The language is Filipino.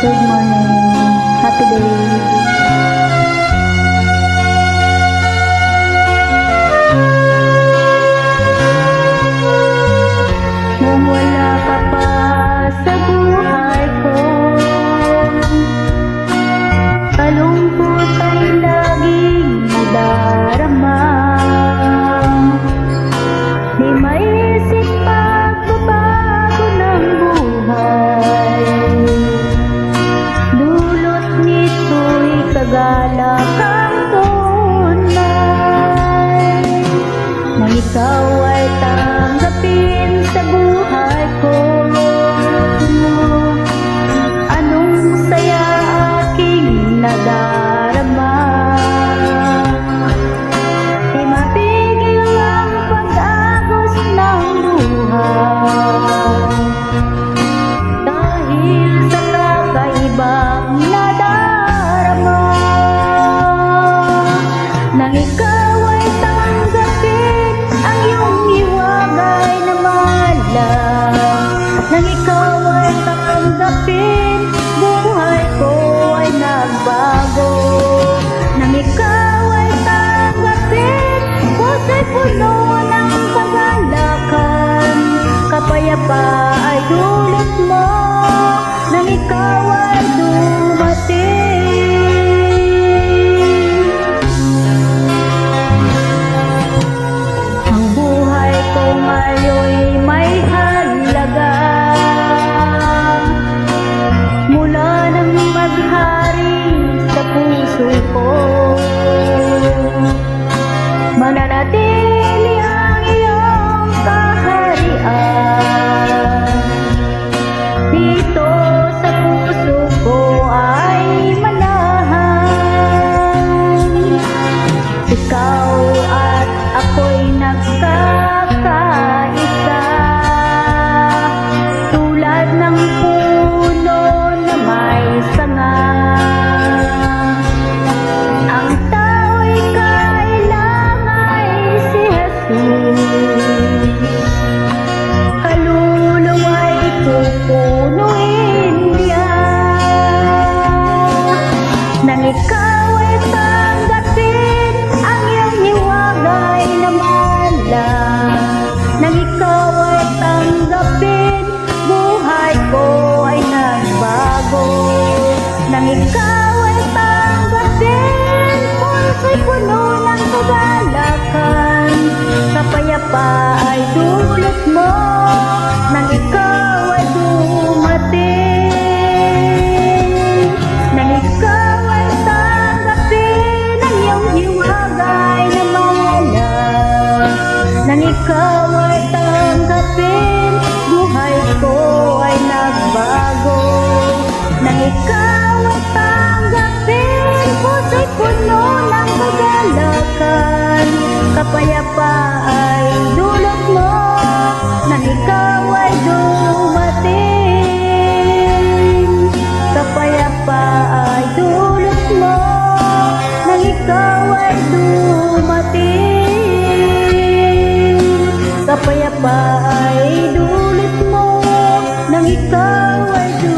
Good morning. Happy day. Nung wala ka pa sa buhay ko, kalungkot ay laging nadarama. Di maisip pagbabago ng buhay, dulot nito'y kagalakang tunay, na ikaw ay tanggapin sa buhay ko. Anong saya aking nadarama, di mapigil ang pag-agos ng buhay, dahil sa kakaibang nadarama, nang ikaw ay tanggapin ang iyong hiwagay na malam. Nang ikaw ay tanggapin, buhay ko ay nagbago. Nang ikaw ay tanggapin, puso'y puno ng kagalakan. Kapayapa ay dulot mo, nang ikaw ay dumating. Ang buhay ko ngayon'y may halaga, mula nang maghari sa puso ko. Mananatili ang iyong kaharian, dito sa puso ko ay manahan. Ikaw at ako'y nagkakaisa, tulad ng puno na may sanga. Ang tao'y kailang ay si Jesus, kaluluwa'y pupunuin niya. Nang ikaw ay tanggapin ang iyong hiwagay na malam, nang ikaw ay tanggapin, buhay ko ay nagbago. Nang ikaw ay tanggapin, puso'y puno ng kagalakan. Kapayapa ay dulot mo, nang ikaw ay dumating. Nang ikaw ay tanggapin ang iyong hiwagay na malam, nang ikaw ay tanggapin, buhay ko ay nagbago. Nang ikaw ay tanggapin, puso'y puno ng kagalakan. Kapayapa ay dulot mo, nang ikaw ay dumating. Kapayapa ay dulot mo, nang ikaw ay dumating. Kapayapa ay dulot mo, nang ikaw ay dumating.